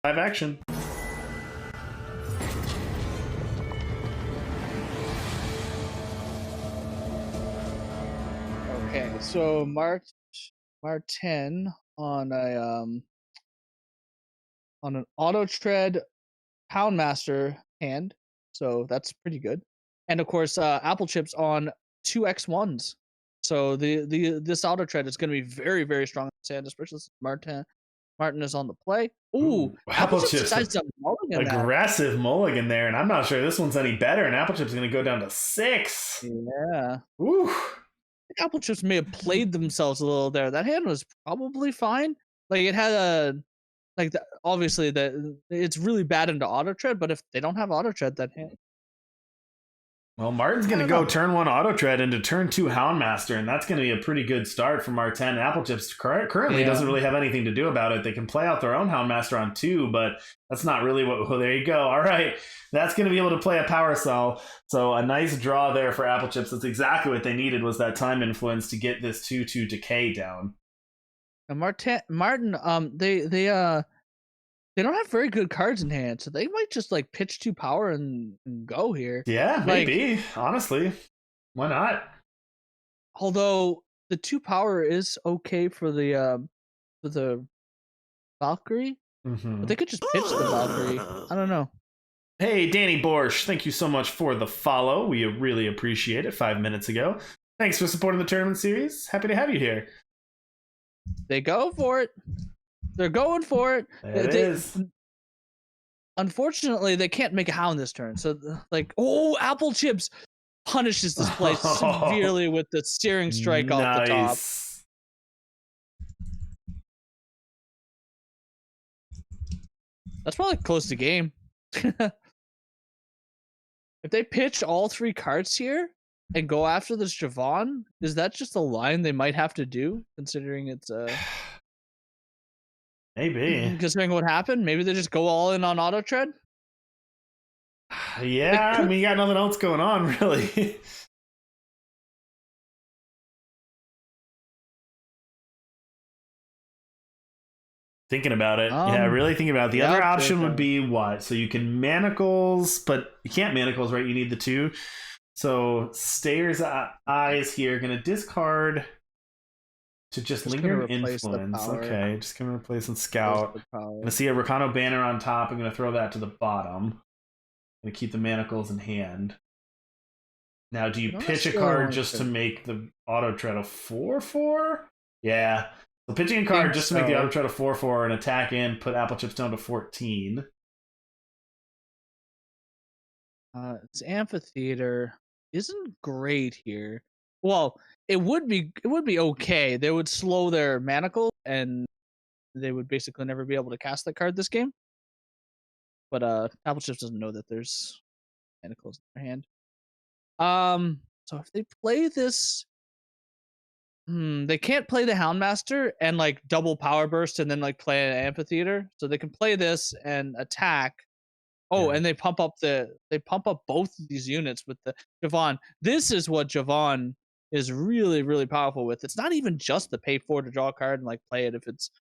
Live action. Okay, so Marten on an auto tread Poundmaster hand, so that's pretty good. And of course, Applechips on 2x1s. So this auto tread is going to be very very strong in this hand, especially since Marten is on the play. Ooh, Apple Applechips chips, decides to mulligan that. aggressive mulligan there, and I'm not sure this one's any better. And Apple chips is going to go down to 6. Yeah, Ooh. Applechips may have played themselves a little there. That hand was probably fine. Like it had a obviously that it's really bad into auto tread, but if they don't have auto tread, that hand, Well, Martin's I going to don't go know. turn 1 auto tread into turn 2 Houndmaster, and that's going to be a pretty good start for Martin. Apple chips currently Yeah. doesn't really have anything to do about it. They can play out their own Houndmaster on 2, but that's not really what. Well, there you go. All right, that's going to be able to play a power cell. So a nice draw there for Apple chips. That's exactly what they needed, was that time influence to get this 2/2 decay down. And Martin, they don't have very good cards in hand, so they might just like pitch 2 power and go here. Yeah, Like, maybe. Honestly, why not? although the 2 power is okay for the Valkyrie, but Mm-hmm. they could just pitch the Valkyrie. I don't know. Hey, Danny Borsch, thank you so much for the follow. We really appreciate it 5 minutes ago. Thanks for supporting the tournament series. Happy to have you here. They go for it. They're going for it. It is. Unfortunately, they can't make a Hound this turn. So, like, oh, Applechips punishes this play severely with the steering strike off the top. Nice. That's probably close to game. If they pitch all 3 cards here and go after this Javon, is that just a line they might have to do, considering it's Maybe. considering what happened? Maybe they just go all in on auto tread. Yeah, I mean, you got nothing else going on, really. Thinking about it. Yeah, really thinking about it. The other option would be what? So you can manacles, but you can't manacles, right? You need the 2. So Stayer's Eyes here, going to discard to just lingering influence. Okay, just going to replace and scout. Going to see a Rakano banner on top. I'm going to throw that to the bottom. Going to keep the manacles in hand. Now, do you pitch a card just to make the auto tread a 4/4? Yeah. So pitching a card just to make the auto tread a 4/4 and attack in, put Applechips down to 14. Its amphitheater isn't great here. Well, it would be okay. They would slow their manacle and they would basically never be able to cast that card this game. But Applechips doesn't know that there's manacles in their hand. So if they play this, they can't play the Houndmaster and like double power burst and then like play an amphitheater. So they can play this and attack. Oh, yeah. And they pump up both of these units with the Javon. This is what Javon is really, really powerful with. It's not even just the pay 4 to draw a card and like play it if it's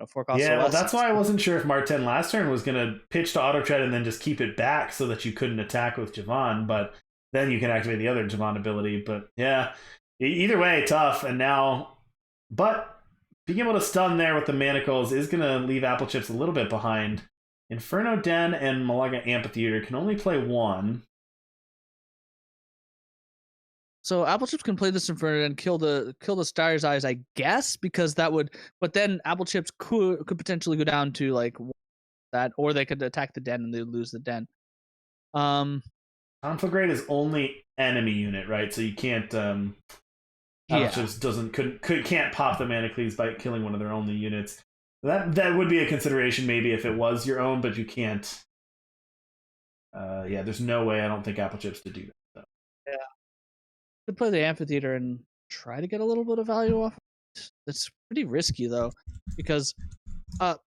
4 costs. Yeah, well, that's why I wasn't sure if Marten last turn was going to pitch to auto tread and then just keep it back so that you couldn't attack with Javon, but then you can activate the other Javon ability. But yeah, either way, tough. And now, but being able to stun there with the manacles is going to leave Applechips a little bit behind. Inferno Den and Malaga Amphitheater can only play 1. So Applechips can play this Inferno Den, kill the Star's Eyes, I guess, because that would. But then Applechips could potentially go down to like that, or they could attack the Den and they lose the Den. Conflagrate is only enemy unit, right? So you can't. Applechips can't pop the Manacles by killing one of their only units. That would be a consideration maybe if it was your own, but you can't. Yeah, there's no way I don't think Applechips to do that. So. Yeah, could play the Amphitheater and try to get a little bit of value off. It's pretty risky though, because like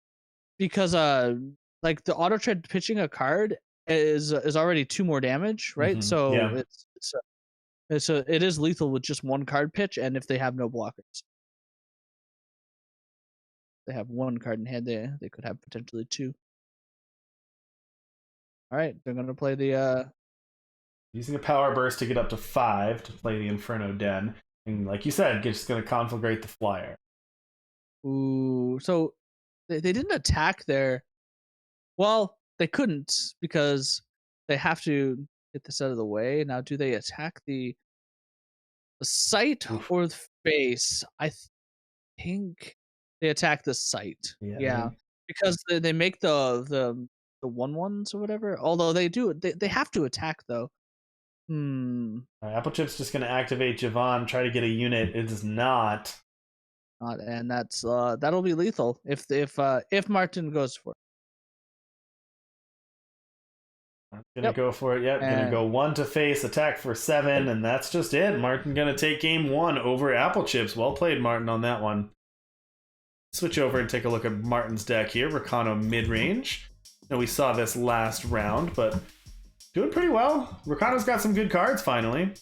the auto tread pitching a card is already 2 more damage, right? Mm-hmm. So yeah. it is lethal with just 1 card pitch, and if they have no blockers. They have 1 card in hand, they could have potentially 2. All right, they're gonna play the. Using a power burst to get up to 5 to play the Inferno Den. And like you said, just going to conflagrate the flyer. Ooh, so they didn't attack there. Well, they couldn't because they have to get this out of the way. Now, do they attack the site Oof. or the face? I think they attack the site. Yeah, because they make the 1/1s or whatever. Although they have to attack though. Applechips just going to activate Javon, try to get a unit. It is not. And that's that'll be lethal if Marten goes for it. Gonna go for it. Yep, gonna go 1 to face, attack for 7, and that's just it. Marten gonna take game 1 over Applechips. Well played, Marten, on that one. Switch over and take a look at Marten's deck here. Rakano mid-range. Now we saw this last round, but doing pretty well. Rakano's got some good cards finally.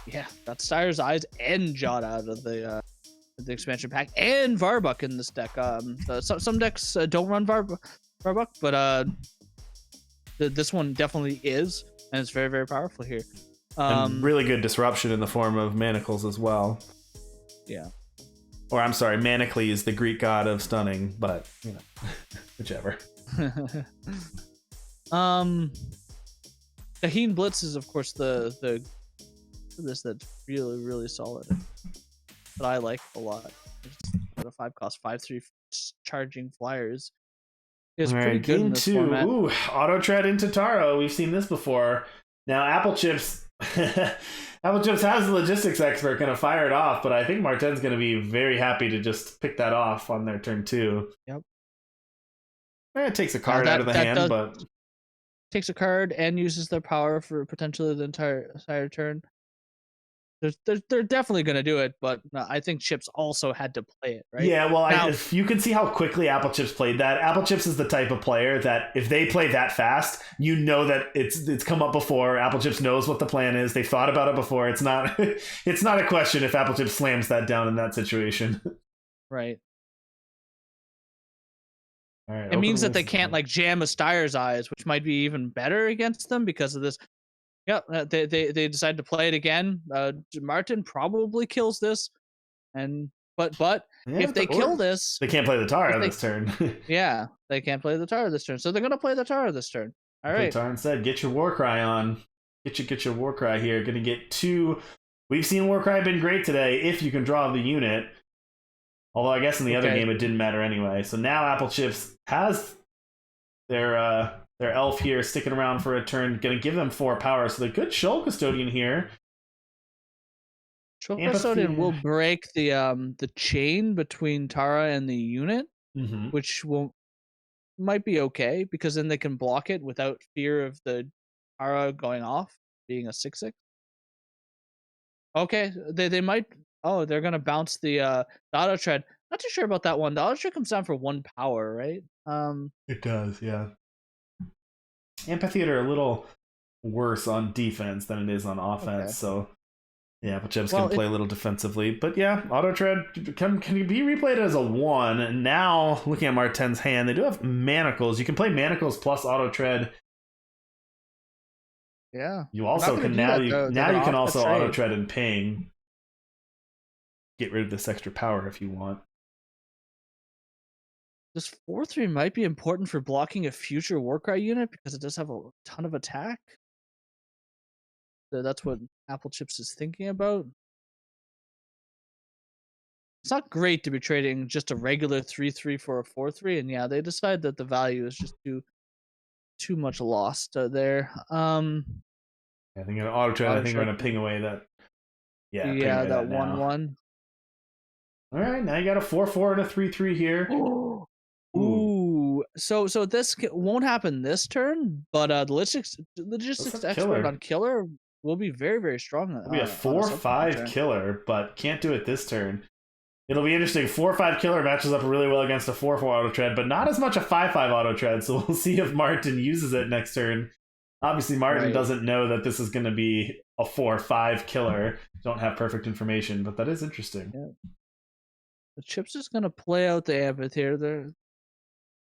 Yeah, got Styre's Eyes and Jot out of the expansion pack, and Varbuck in this deck. Some decks don't run Varbuck, but this one definitely is, and it's very, very powerful here. And really good disruption in the form of Manacles as well. Yeah. Or I'm sorry, Manacles, the Greek god of stunning, but you know, whichever. Kaheen Blitz is of course the this that's really, really solid that I like a lot. It's a 5 cost 5/3 charging flyers. Is pretty good in this format. Ooh, auto tread into Taro. We've seen this before. Now Applechips Applechips has the logistics expert going to fire it off, but I think Marten's going to be very happy to just pick that off on their turn 2. Yep. It takes a card out of the hand, but takes a card and uses their power for potentially the entire turn. They're definitely going to do it, but I think Chips also had to play it, right? Yeah, well, if you can see how quickly Applechips played that. Applechips is the type of player that if they play that fast, you know that it's come up before. Applechips knows what the plan is. They thought about it before. It's not it's not a question if Applechips slams that down in that situation. Right. All right, it means that they can't like jam a Styre's Eyes, which might be even better against them because of this. Yeah, they decide to play it again. Marten probably kills this, but if they kill this, they can't play the Tara this turn. Yeah, they can't play the Tara this turn, so they're gonna play the Tara this turn. All right. Tara instead, get your Warcry on. Get your Warcry here. Gonna get 2. We've seen Warcry been great today if you can draw the unit. Although I guess in the other game it didn't matter anyway. So now Applechips has their elf here sticking around for a turn, gonna give them 4 power. So the good Shoal Custodian here. Shoal Custodian will break the chain between Tara and the unit, which might be okay because then they can block it without fear of the Tara going off, being a 6/6. Okay, they might. Oh, they're gonna bounce the auto tread. Not too sure about that one. The auto tread comes down for 1 power, right? It does, yeah. Amphitheater a little worse on defense than it is on offense, so yeah, Applechips can play a little defensively. But yeah, auto tread can be replayed as a 1. And now looking at Marten's hand, they do have Manacles. You can play Manacles plus auto tread. Yeah. You also can you can also auto tread and ping. Get rid of this extra power if you want. This 4/3 might be important for blocking a future Warcry unit because it does have a ton of attack. So that's what Applechips is thinking about. It's not great to be trading just a regular 3/3 for a 4/3, and yeah, they decide that the value is just too much lost there. I think an auto tread. I think we're gonna ping away that. Yeah, that 1/1. All right, now you got a 4/4 and a 3/3 here. Ooh, so this won't happen this turn, but the logistics expert on killer will be very, very strong. It'll be a 4/5 killer, but can't do it this turn. It'll be interesting. 4/5 killer matches up really well against a 4/4 auto tread, but not as much a 5/5 auto tread. So we'll see if Marten uses it next turn. Obviously, Marten doesn't know that this is going to be a 4/5 killer. Don't have perfect information, but that is interesting. Yeah. The Chips is going to play out the amphitheater.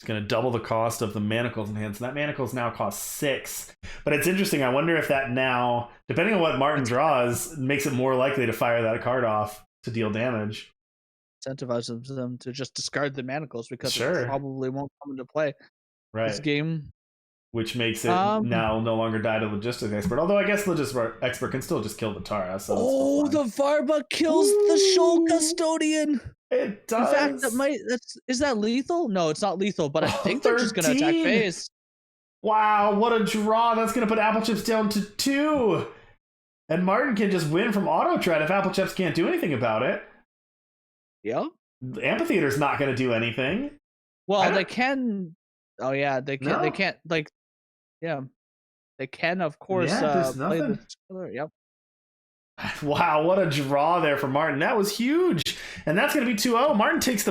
It's going to double the cost of the manacles in hand. So that manacles now cost 6. But it's interesting. I wonder if that now, depending on what Marten draws, makes it more likely to fire that card off to deal damage. Incentivizes them to just discard the manacles because Sure. it probably won't come into play Right. this game. Which makes it now no longer die to Logistics Expert. Although I guess Logistics Expert can still just kill the Tara. So the Varba kills the Shoal Custodian. It does. In fact, is that lethal? No, it's not lethal, but I think they're just going to attack phase. Wow, what a draw. That's going to put Applechips down to 2. And Marten can just win from Auto Tread if Applechips can't do anything about it. Yeah. The Amphitheater's not going to do anything. Well, they can. Oh, yeah. They can. No. They can't, like, yeah. They can, of course, play the color. Yep. Wow, what a draw there for Marten. That was huge. And that's going to be 2-0. Marten takes the